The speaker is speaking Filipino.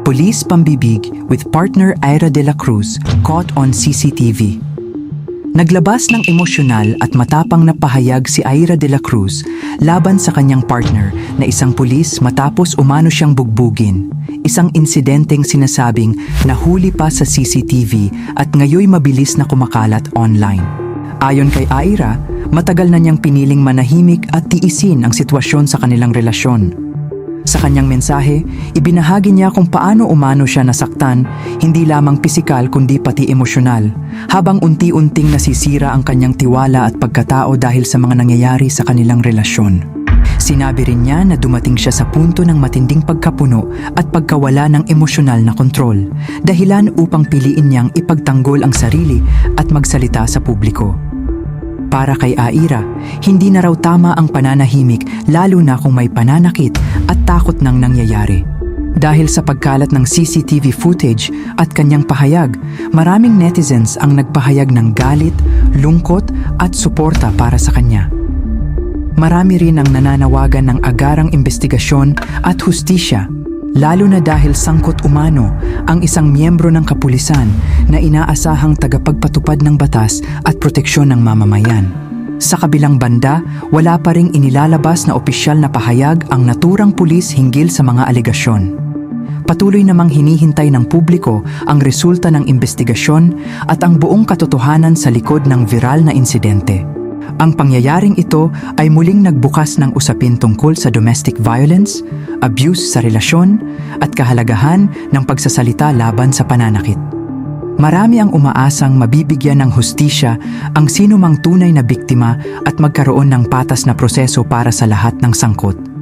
Police pambibig with partner Ira de la Cruz caught on CCTV. Naglabas ng emosyonal at matapang na pahayag si Ira de la Cruz laban sa kanyang partner na isang pulis matapos umano siyang bugbugin. Isang insidenteng sinasabing nahuli pa sa CCTV at ngayoy mabilis na kumakalat online. Ayon kay Ira, matagal na niyang piniling manahimik at tiisin ang sitwasyon sa kanilang relasyon. Sa kanyang mensahe, ibinahagi niya kung paano umano siya nasaktan, hindi lamang pisikal kundi pati emosyonal, habang unti-unting nasisira ang kanyang tiwala at pagkatao dahil sa mga nangyayari sa kanilang relasyon. Sinabi rin niya na dumating siya sa punto ng matinding pagkapuno at pagkawala ng emosyonal na kontrol, dahilan upang piliin niyang ipagtanggol ang sarili at magsalita sa publiko. Para kay Ira, hindi na raw tama ang pananahimik lalo na kung may pananakit at takot nang nangyayari. Dahil sa pagkalat ng CCTV footage at kanyang pahayag, maraming netizens ang nagpahayag ng galit, lungkot at suporta para sa kanya. Marami rin ang nananawagan ng agarang investigasyon at hustisya, lalo na dahil sangkot umano ang isang miyembro ng kapulisan na inaasahang tagapagpatupad ng batas at proteksyon ng mamamayan. Sa kabilang banda, wala pa ring inilalabas na opisyal na pahayag ang naturang pulis hinggil sa mga alegasyon. Patuloy namang hinihintay ng publiko ang resulta ng investigasyon at ang buong katotohanan sa likod ng viral na insidente. Ang pangyayaring ito ay muling nagbukas ng usapin tungkol sa domestic violence, abuse sa relasyon, at kahalagahan ng pagsasalita laban sa pananakit. Marami ang umaasang mabibigyan ng hustisya ang sinumang tunay na biktima at magkaroon ng patas na proseso para sa lahat ng sangkot.